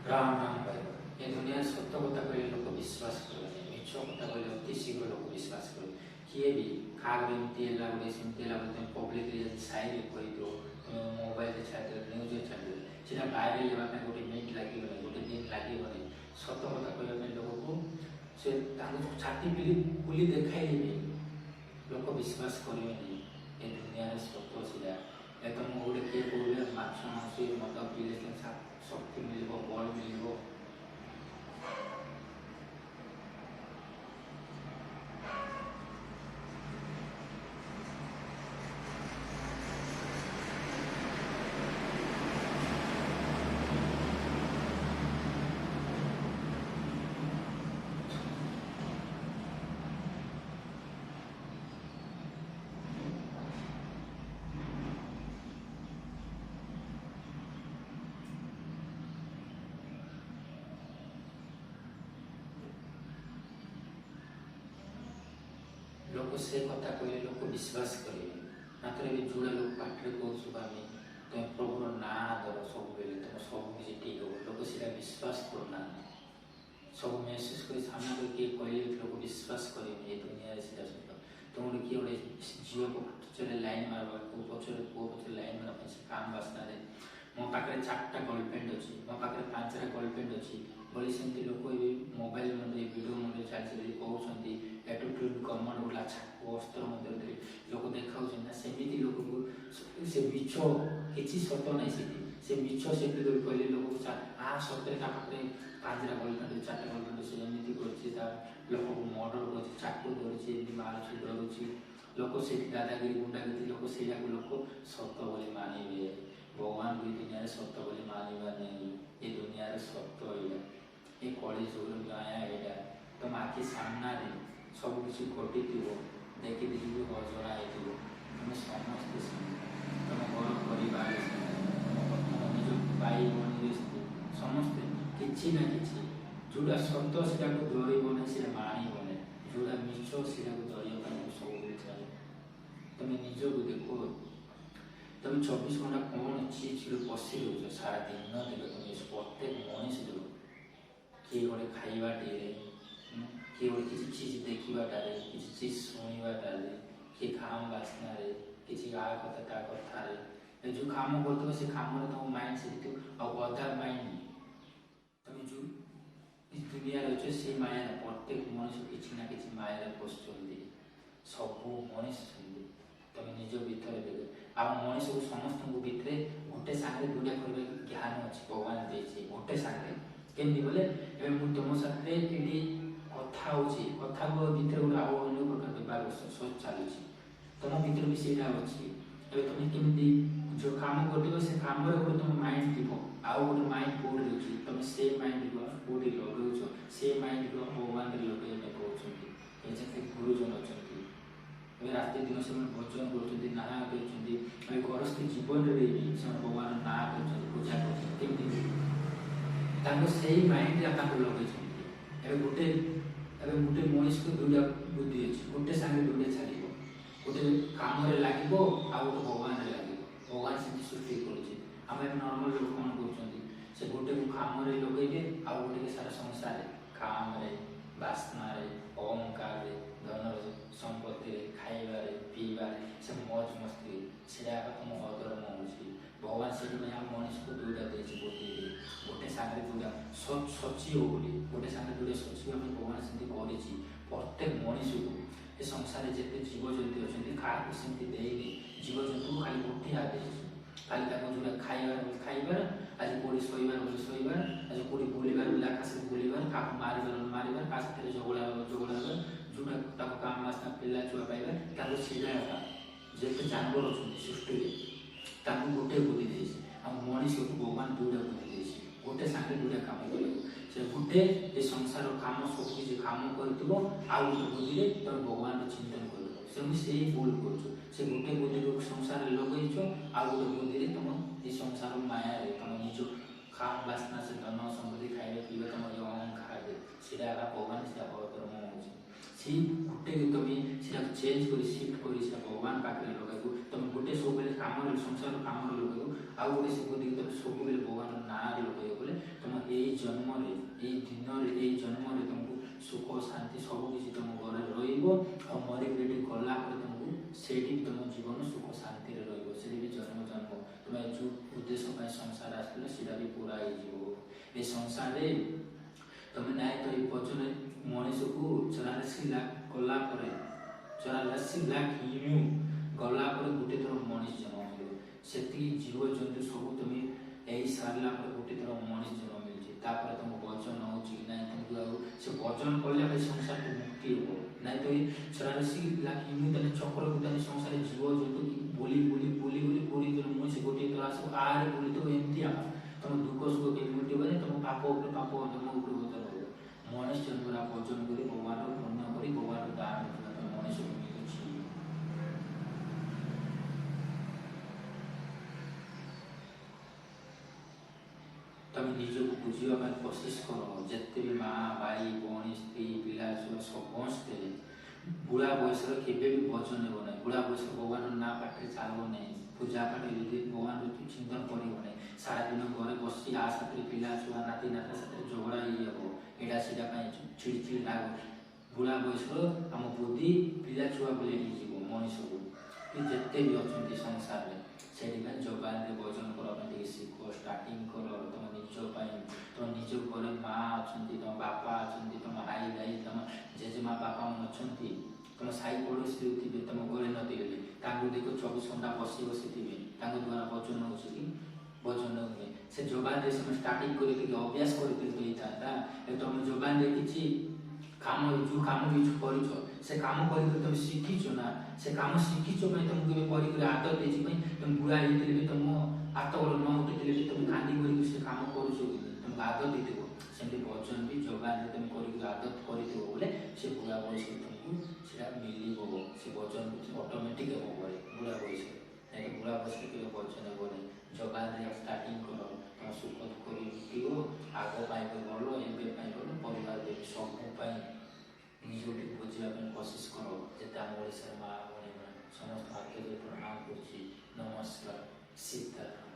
राम राम भाई ये दुनिया सत्य कथा कहले लोक विश्वास करबे मिछ कथा कहले अति शीघ्र लोक विश्वास करबे किए भी खाग एमती है गोटे सेमती है तुम पब्लिक साइड कही दो तुम मोबाइल छाड़ न्यूज छाड़ सीधा भाइराल होगा गोटे मिनिट लगे गोटे दिन लगे सत कथा कहने लोक को से छाती बुली देखाई लोक विश्वास करेंगे ये दुनिया सत्य सीधा तुम गोटे किए कहे माछ मांस मत पीले शक्ति मिल बल मिल लोक से कथा कहले लोक विश्वास करेंगे मात्र भी जोड़ा लोग पाठे कौन आम तुम प्रभुर ना दर सब बेले तुम सब किसी ठीक हो लोक सीधा विश्वास करना सब मेसेज कर सामने किए कहले लोक विश्वास करेंगे ये दुनिया सीधा सत तुम गोटे किए गोटे झील को पचर लाइन मारवा पचर पुओ पचर लाइन मारा से काम बास्ना मो पाखे 4टा गर्लफ्रेंड अच्छी मो पाखे 5टा गर्लफ्रेंड अच्छी बोली सेमती लोक ये मोबाइल मंडे भिडियो मंडे चलती कहते एटीट्यूड कमन बोला वस्त्र मंदिर लोक देखा सेमती लोक को से मिछ कि सत ना से मिछ से कहले लोक आ सतरे पाखे 5टा गर्लफ्रेंड 4टा गर्लफ्रेंड से एमती कर लोक को मर्डर कर चाकू धरुची मारुची डरुची लोक से दादागिरी गुंडागिरी लोक से लोक सत बोली मानवे भगवान भी दुनिया सत्य बोली मानवा नहीं ये दुनिया सत्य ये कली जुग माया यहाँ तुम आखि सामना सब किसी घटी देखी देखी गजरा हो तुम समस्ते तुम घर परिवार तुम निज भाई भौणी समस्ते किसी ना कि जोड़ा सत्य से डरब ना से मानव ना जोड़ा मिछ से डर सब चले तुम निजक देखो तुम 24 घंटा कौन चीज बसी रोच सारा दिन देख तुम प्रत्येक मनीष देख किए गोटे खाइबाटे किए गोटे किसी चीज देखाटे किसी चीज शुणवाटे किए काम बास्ना किसी आ कथा ता कथार जो काम कर से काम तुम माइंड से अधा माइंड तुम जो दुनिया अच्छे से माया प्रत्येक मनीष किसी ना कि माया पशुंट सब मनीष तुम निज भीतर देख आ मनीष को समस्त भितर गोटे सांगे दुनिया कर ज्ञान अच्छी भगवान देती गोटे सांगे केमती बोले तुम साथ ये कथा कथा भितर गोटे आउ अन्य प्रकार व्यवहार सोच चलुची तुम भीतर भी सीधा अच्छी तुम केमती जो काम कर से काम गोटे तुम माइंड थी आउ गोटे माइंड कौटे अच्छी तुम से माइंड कौटे लगे से माइंड भगवान लगे कहते गुरुजन अच्छा राति दिन से भजन कर ना कर गृहस्थ जीवन में भगवान ना कर पूजा कर से माइंड लगे गोटे गोटे मनीष को 2टा बुद्धि अच्छी गोटे सांगे 2टा चलो गोटे कम लगे गोटे भगवान लगे भगवान से सृष्टि कर नॉर्मल लोग कौन कर गोटे को कम लगे आ गोटे सारा संसार काम बास्ना अहंकार धन संपत्ति खाइबार पीबार से मौज मस्ती से तुम अधर्म हो भगवान से मनीष को 2टा दे गोटे सांगे 2टा सचिव बोली गोटे सांगे 2टा सचिव आम भगवान से प्रत्येक मनीष को ये संसार जिते जीवजंतु अच्छे क्या सेमती देनी जीवजंतु खाली गोटे हाथ खाली जो खाइबार आज कौटी शोबार आज कौटी बुलबार बोले आकाश बुलबार क्या मारिबार क्या झगड़ा जोटा काम आसना पिला छुआ पाइबार सीधा जिते जानवर अच्छा सृष्टि गोटे बुद्धि देती मनीष को भगवान 2टा बुद्धि देती गोटे सांगे 2टा कम कर से गोटे ये संसार कम सब किसी कम कर गोटे बुद्धि तुम भगवान चिंतन कर से भूल कर गोटे बुद्धि को संसार लगे आ गोटे बुद्धि तुम ये संसार माया तुम निज काम बास्ना से धन संपत्ति खाइबा पीवा तुम जो अहंकार से भगवान से अधर्म हो गोटे तुम चेंज कर सिफ्ट कर भगवान पाखे लगे तुम गोटे सब कम संसार कम लगे ଆଉ ଗୋଟେ ସୁଖ ଦେଇକି ତମେ ସବୁବେଳେ ଭଗବାନ ନାଁରେ ଲଗେଇବ ବୋଲେ ତମ ଏଇ ଜନ୍ମରେ ଏଇ ଦିନରେ ଏଇ ଜନ୍ମରେ ତମକୁ ସୁଖ ଶାନ୍ତି ସବୁକିଛି ତମ ଘରେ ରହିବ। ଆଉ ମରିକି ଏଠି ଗଲା ପରେ ତମକୁ ସେଇଠି ବି ତମ ଜୀବନ ସୁଖ ଶାନ୍ତିରେ ରହିବ। ସେଠି ବି ଜନ୍ମ ତମେ ଯେଉଁ ଉଦ୍ଦେଶ୍ୟ ପାଇଁ ସଂସାର ଆସିଥିଲ ସେଇଟା ବି ପୁରା ହେଇଯିବ। ଏ ସଂସାରରେ ତମେ ନାଇଁ ତ ଏଇ ପଛରେ ମଣିଷକୁ 84 ଲାଖ ଗଲା ପରେ 84 ଲାଖ ହିମୁ ଗଲା ପରେ ଗୋଟେ ଥର ମଣିଷ ଜନ୍ମ ମିଳିବ। ସେତିକି ଜୀବଜନ୍ତୁ ସବୁ ତମେ ଏଇ ସାରିଲା ପରେ ଗୋଟେ ଥର ମଣିଷ ଜନ୍ମ ମିଳୁଛି। ତାପରେ ତମ ବଚନ ହେଉଛି କି ନାଇଁ ତମକୁ ଆଉ ସେ ବଚନ କଲେ ଏ ସଂସାରକୁ ମୁକ୍ତି ହେବ। ନାଇଁ ତ ଏଇ 84 ଲାଖ ହିମୁ ତାହେଲେ ଚକ୍ରକୁ ତାହେଲେ ସଂସାରରେ ଜୀବଜନ୍ତୁ ବୁଲି ବୁଲି ବୁଲି ବୁଲି ପୁରୀ ଦିନ ମଣିଷ ଗୋଟିଏ ଥର ଆସିବ ଆରେ ବୁଲି ତ ଏମିତି ଆଗ ତମ ଦୁଃଖ ସୁଖ କେମିତି ମିଟିବ ତମ ପାପ ଉପରେ ପାପ ତମ ଉପରେ ବୋଧେ ରହିବ। ମଣିଷ ଜନ୍ମରା ଭଜନ କରି ଭଗବାନର ପୁଣ୍ୟ କରି ଭଗବାନର ଦାନ ତମେ ମଣିଷକୁ ମିଳୁଛି। ତମେ ନିଜକୁ ବୁଝିବା ପାଇଁ କୋସିସ କର। ଯେତେ ବି ମା ଭାଇ ଭଉଣୀ ସ୍ତ୍ରୀ ପିଲା ଛୁଆ ସମସ୍ତେ ବୁଢ଼ା ବୟସର କେବେ ବି ଭଜନ ହେବ ନାହିଁ। ବୁଢ଼ା ବୟସର ଭଗବାନର ନାଁ ପାଠରେ ଚାଲିବ ନାହିଁ। ପୂଜା ପାଠ ଯଦି ଭଗବାନଙ୍କୁ ଚିନ୍ତନ କରିବ ନାହିଁ। ସାରାଦିନ ଘରେ ବସି ଆ ସାଥିରେ ପିଲା ଛୁଆ ନାତି ନାତି ସାଥିରେ ଝଗଡ଼ା ହେଇଯାବ। ଏଇଟା ସେଇଟା ପାଇଁ ଚିଡ଼ଚିଡ଼ ଲାଗ। ବୁଢ଼ା ବୟସର ଆମ ବୁଦ୍ଧି ପିଲା ଛୁଆ ଭଳି ହେଇଯିବ ମଣିଷକୁ କି ଯେତେ ବି ଅଛନ୍ତି ସଂସାରରେ। ସେଥିପାଇଁ ଜବାନରେ ଭଜନ କରିବା ପାଇଁ ଟିକେ ଶିଖ। ଷ୍ଟାର୍ଟିଂ କର ତମ ନିଜ ପାଇଁ। ତମ ନିଜ ଘରେ ମା ଅଛନ୍ତି ତମ ବାପା ଅଛନ୍ତି ତମ ଭାଇ ଭାଇ ତମ ଜେଜେମା ବାପା ଅଛନ୍ତି ତମ ସାଇ ପଡ଼ୋଶୀ ଥିବେ ତମ ଘରେ ନଥିବେ ତାଙ୍କୁ ଦେଖ 24 ଘଣ୍ଟା ବସି ବସିଥିବେ ତାଙ୍କ ଦ୍ୱାରା ଭଜନ ହେଉଛି କି ଭଜନ ହୁଏ। ସେ ଜବାନରେ ସେମାନେ ଷ୍ଟାର୍ଟିଂ କରିକି ଅଭ୍ୟାସ କରିକି ହେଇଥାନ୍ତା। ତମେ ଜବାନରେ କିଛି କାମ ଯେଉଁ କାମ କିଛି କରିଛ ସେ କାମ କରିକି ତମେ ଶିଖିଛ ନା। ସେ କାମ ଶିଖିଛ ପାଇଁ ତମକୁ ଏବେ କରିକି ଆଦତ ଦେଇଛି ପାଇଁ ତମେ ବୁଢ଼ା ହେଇଥିଲେ ବି ତମ ହାତ ଗୋଡ଼ ନ ଉଠିଥିଲେ ବି ତମେ କାନ୍ଦି କରିକି ସେ କାମ କରୁଛ କି ତମକୁ ଆଦତ ଦେଇଥିବ। ସେମିତି ଭଜନ ବି ଜବାନରେ ତମେ କରିକି ଆଦତ କରିଥିବ ବୋଲେ ସେ ବୁଢ଼ା ବୟସରେ ତମକୁ ସେଇଟା ମିଳିବ। ସେ ଭଜନ ଅଟୋମେଟିକ୍ ହେବ ପରେ ବୁଢ଼ା ବୟସରେ। ନାଇଁ ବୁଢ଼ା ବୟସରେ କେବେ ଭଜନ ହେବ ନାହିଁ। ଜବାନରେ ଷ୍ଟାର୍ଟିଂ କର ତମ ସୁଖ ଦୁଃଖ ଉଠିବ। ଆଗ ପାଇଁ ଭଲ ଏବେ ପାଇଁ ଭଲ ପରିବାର ପାଇଁ ସବୁ ପାଇଁ ନିଜକୁ ବୁଝିବା ପାଇଁ କୋସିସ କର। ଯେତେ ଆମ ଓଡ଼ିଶାର ମା ଭଉଣୀ ସମସ୍ତ ଆଗରେ ପ୍ରଣାମ କରୁଛି। ନମସ୍କାର ସୀତାରାମ।